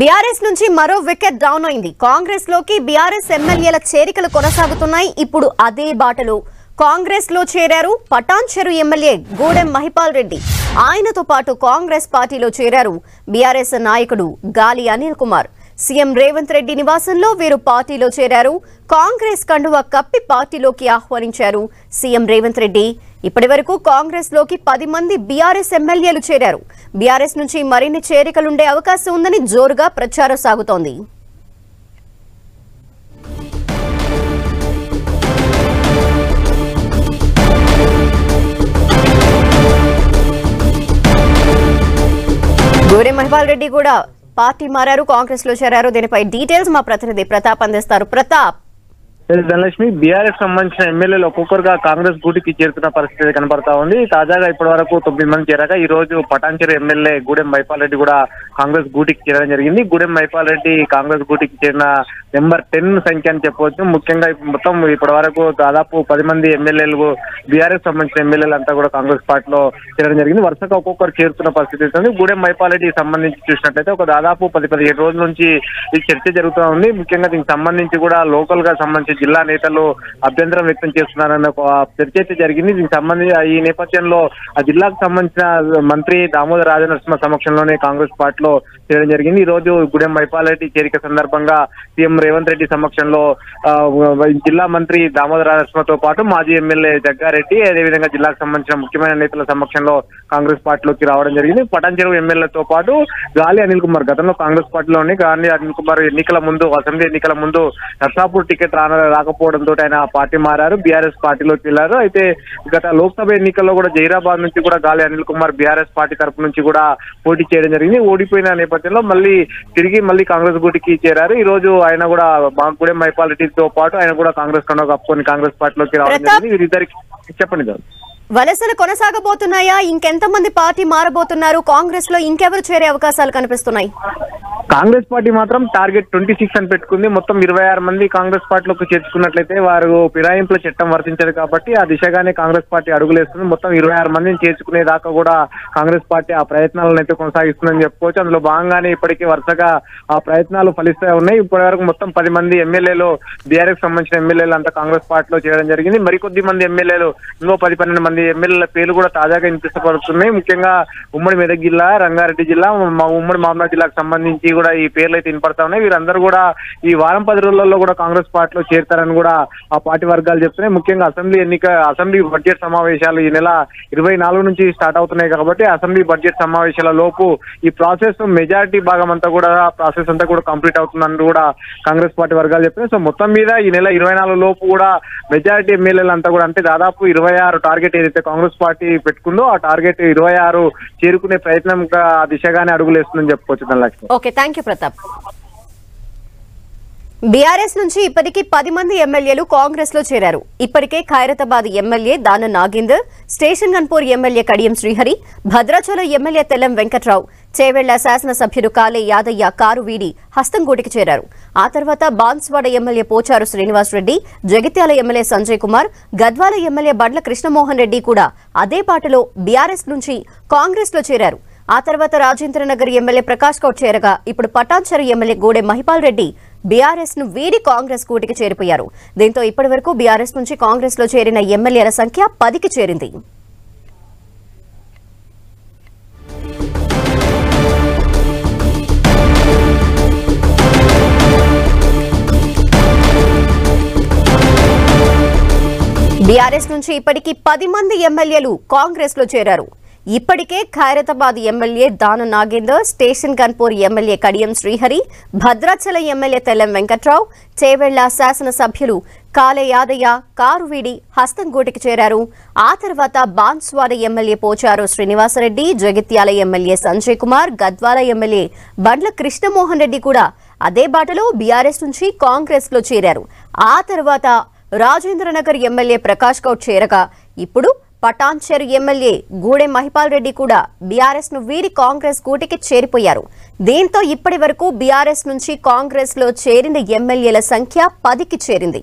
BRS నుంచి మరో wicket down అయింది. కాంగ్రెస్ లోకి బీఆర్ఎస్ ఎమ్మెల్యేల చేరికలు కొనసాగుతున్నాయి. ఇప్పుడు అదే బాటలో కాంగ్రెస్ లో చేరారు పటాన్చెరు ఎమ్మెల్యే గూడెం మహిపాల్ రెడ్డి. ఆయనతో పాటు కాంగ్రెస్ పార్టీలో చేరారు బీఆర్ఎస్ నాయకుడు గాలి అనిల్ కుమార్. సీఎం రేవంత్ రెడ్డి నివాసంలో వీరు పార్టీలో చేరారు. కాంగ్రెస్ కండువా కప్పి పార్టీలోకి ఆహ్వానించారు సీఎం రేవంత్ రెడ్డి. ఇప్పటివరకు కాంగ్రెస్ లోకి 10 మంది బీఆర్ఎస్ ఎమ్మెల్యేలు చేరారు. బీఆర్ఎస్ నుంచి మరిన్ని చేరికలుండే అవకాశం ఉందని జోరుగా ప్రచారం సాగుతోంది. గూడెం మహిపాల్ రెడ్డి కూడా పార్టీ మారారు, కాంగ్రెస్ లో చేరారు. దీనిపై డీటెయిల్స్ మా ప్రతినిధి ప్రతాప్ అందిస్తారు. ప్రతాప్, ధనలక్ష్మి, బీఆర్ఎస్ సంబంధించిన ఎమ్మెల్యేలు ఒక్కొక్కరుగా కాంగ్రెస్ గూటికి చేరుతున్న పరిస్థితి కనబడతా ఉంది. తాజాగా ఇప్పటి వరకు 9 మంది చేరాక ఈ రోజు పటాన్చెరు ఎమ్మెల్యే గూడెం మహిపాల్ రెడ్డి కూడా కాంగ్రెస్ గూటికి చేరడం జరిగింది. గూడెం మహిపాల్ రెడ్డి కాంగ్రెస్ గూటికి చేరిన నెంబర్ 10 సంఖ్య అని చెప్పవచ్చు. ముఖ్యంగా మొత్తం ఇప్పటి వరకు దాదాపు 10 మంది ఎమ్మెల్యేలు బీఆర్ఎస్ సంబంధించిన ఎమ్మెల్యేలు అంతా కూడా కాంగ్రెస్ పార్టీలో చేరడం జరిగింది. వరుసగా ఒక్కొక్కరు చేరుతున్న పరిస్థితి ఉంది. గూడెం మహిపాల్ రెడ్డికి సంబంధించి చూసినట్లయితే ఒక దాదాపు 10-17 రోజుల నుంచి ఈ చర్చ జరుగుతూ ఉంది. ముఖ్యంగా దీనికి సంబంధించి కూడా లోకల్ గా సంబంధించి జిల్లా నేతలు అభ్యంతరం వ్యక్తం చేస్తున్నారన్న చర్చ అయితే జరిగింది. దీనికి సంబంధించి ఈ నేపథ్యంలో ఆ జిల్లాకు సంబంధించిన మంత్రి దామోదర రాజనరసింహ సమక్షంలోనే కాంగ్రెస్ పార్టీలో చేరడం జరిగింది. ఈ రోజు గూడెం మహిపాల్ రెడ్డి చేరిక సందర్భంగా సీఎం రేవంత్ రెడ్డి సమక్షంలో జిల్లా మంత్రి దామోదర రాజనరసింహతో పాటు మాజీ ఎమ్మెల్యే జగ్గారెడ్డి, అదేవిధంగా జిల్లాకు సంబంధించిన ముఖ్యమైన నేతల సమక్షంలో కాంగ్రెస్ పార్టీలోకి రావడం జరిగింది. పటాన్చెరు ఎమ్మెల్యేతో పాటు గాలి అనిల్ కుమార్, గతంలో కాంగ్రెస్ పార్టీలోని గాలి అనిల్ కుమార్ ఎన్నికల ముందు, అసెంబ్లీ ఎన్నికల ముందు నర్సాపూర్ టికెట్ రాకపోవడంతో ఆయన పార్టీ మారారు, బీఆర్ఎస్ పార్టీలోకి వెళ్లారు. అయితే గత లోక్సభ ఎన్నికల్లో కూడా జైరాబాద్ నుంచి కూడా గాలి అనిల్ కుమార్ బీఆర్ఎస్ పార్టీ తరపు నుంచి కూడా పోటీ చేయడం జరిగింది. ఓడిపోయిన నేపథ్యంలో తిరిగి కాంగ్రెస్ గూటికి చేరారు. ఈ రోజు ఆయన కూడా గూడెం మహిపాల్ రెడ్డితో పాటు ఆయన కూడా కాంగ్రెస్ కండువా కప్పుకొని కాంగ్రెస్ పార్టీలోకి రావడం జరిగింది. వీరిద్దరికి చెప్పండి సార్, వలసలు కొనసాగబోతున్నాయా? ఇంకెంతమంది పార్టీ మారబోతున్నారు? కాంగ్రెస్ లో ఇంకెవరు చేరే అవకాశాలు కనిపిస్తున్నాయి? కాంగ్రెస్ పార్టీ మాత్రం టార్గెట్ 26 అని పెట్టుకుంది. మొత్తం 26 మంది కాంగ్రెస్ పార్టీలోకి చేర్చుకున్నట్లయితే వారు ఫిరాయింపుల చట్టం వర్తించదు కాబట్టి ఆ దిశగానే కాంగ్రెస్ పార్టీ అడుగులేస్తుంది. మొత్తం 26 మందిని చేర్చుకునే దాకా కూడా కాంగ్రెస్ పార్టీ ఆ ప్రయత్నాలను అయితే కొనసాగిస్తుందని చెప్పుకోవచ్చు. అందులో భాగంగానే ఇప్పటికీ వరుసగా ఆ ప్రయత్నాలు ఫలిస్తూ ఉన్నాయి. ఇప్పటి వరకు మొత్తం 10 మంది ఎమ్మెల్యేలు, బీఆర్ఎస్ సంబంధించిన ఎమ్మెల్యేలు అంతా కాంగ్రెస్ పార్టీలో చేయడం జరిగింది. మరికొద్ది మంది ఎమ్మెల్యేలు, ఇంకో 10-12 మంది ఎమ్మెల్యేల పేర్లు కూడా తాజాగా వినిపిస్తపడుతున్నాయి. ముఖ్యంగా ఉమ్మడి మెదక్ జిల్లా, రంగారెడ్డి జిల్లా, ఉమ్మడి మహబూబాబాద్ జిల్లాకు సంబంధించి కూడా ఈ పేర్లు అయితే వినపడతా ఉన్నాయి. వీరందరూ కూడా ఈ వారం 10 రోజులలో కూడా కాంగ్రెస్ పార్టీలో చేరుతారని కూడా ఆ పార్టీ వర్గాలు చెప్తున్నాయి. ముఖ్యంగా అసెంబ్లీ బడ్జెట్ సమావేశాలు ఈ నెల 24 నుంచి స్టార్ట్ అవుతున్నాయి కాబట్టి అసెంబ్లీ బడ్జెట్ సమావేశాల లోపు ఈ ప్రాసెస్ మెజారిటీ భాగం అంతా కూడా ప్రాసెస్ అంతా కూడా కంప్లీట్ అవుతుందని కూడా కాంగ్రెస్ పార్టీ వర్గాలు చెప్తున్నాయి. సో మొత్తం మీద ఈ నెల 24 లోపు కూడా మెజారిటీ ఎమ్మెల్యేలు అంతా కూడా, అంటే దాదాపు 26 టార్గెట్ ఏదైతే కాంగ్రెస్ పార్టీ పెట్టుకుందో ఆ టార్గెట్ 26 చేరుకునే ప్రయత్నం దిశగానే అడుగులేస్తుందని చెప్పుకోవచ్చు. Dhanalakshmi. Okay, thank you Pratap. BRS నుంచి ఇప్పటికీ 10 మంది ఎమ్మెల్యేలు కాంగ్రెస్ లో చేరారు. ఇప్పటికే Khairatabad MLA Dana Nagender, station Ghanpur MLA Kadiyam Srihari, Bhadrachalam MLA Tellam Venkatrao, Chevella శాసనసభ్యుడు కాలే యాదయ్య కారు వీడి హస్తంగూటికి చేరారు. ఆ తర్వాత Banswada MLA Pocharam Srinivas Reddy, Jagtial MLA Sanjay Kumar, Gadwal MLA Bandla Krishnamohan Reddy కూడా అదే పాటలో బీఆర్ఎస్ నుంచి కాంగ్రెస్ లో చేరారు. ఆ తర్వాత రాజేంద్రనగర్ ఎమ్మెల్యే ప్రకాష్ గౌడ్ చేరగా ఇప్పుడు పటాన్చెరు ఎమ్మెల్యే గూడెం మహిపాల్ రెడ్డి బీఆర్ఎస్ ను వీడి కాంగ్రెస్ కూటికి చేరిపోయారు. దీంతో ఇప్పటి వరకు బీఆర్ఎస్ నుంచి కాంగ్రెస్ లో చేరిన ఎమ్మెల్యేల సంఖ్య 10కి చేరింది. బీఆర్ఎస్ నుంచి ఇప్పటికీ 10 మంది ఎమ్మెల్యేలు కాంగ్రెస్ లో చేరారు. ఇప్పటికే Khairatabad MLA Dana Nagender, station Ghanpur MLA Kadiyam Srihari, Bhadrachalam MLA Tellam Venkatrao, Chevella శాసనసభ్యులు కాలే యాదయ్య కారు వీడి హస్తంగూటికి చేరారు. ఆ తర్వాత Banswada MLA Pocharam Srinivas Reddy, Jagtial MLA Sanjay Kumar, Gadwal MLA Bandla Krishnamohan Reddy కూడా అదే బాటలో బీఆర్ఎస్ నుంచి కాంగ్రెస్ లో చేరారు. ఆ తర్వాత రాజేంద్రనగర్ ఎమ్మెల్యే ప్రకాష్ గౌడ్ చేరగా ఇప్పుడు పటాన్చెరు ఎమ్మెల్యే గూడెం మహిపాల్ రెడ్డి కూడా బీఆర్ఎస్ ను వీడి కాంగ్రెస్ కూటికి చేరిపోయారు. దీంతో ఇప్పటి వరకు బీఆర్ఎస్ నుంచి కాంగ్రెస్ లో చేరిన ఎమ్మెల్యేల సంఖ్య 10కి చేరింది.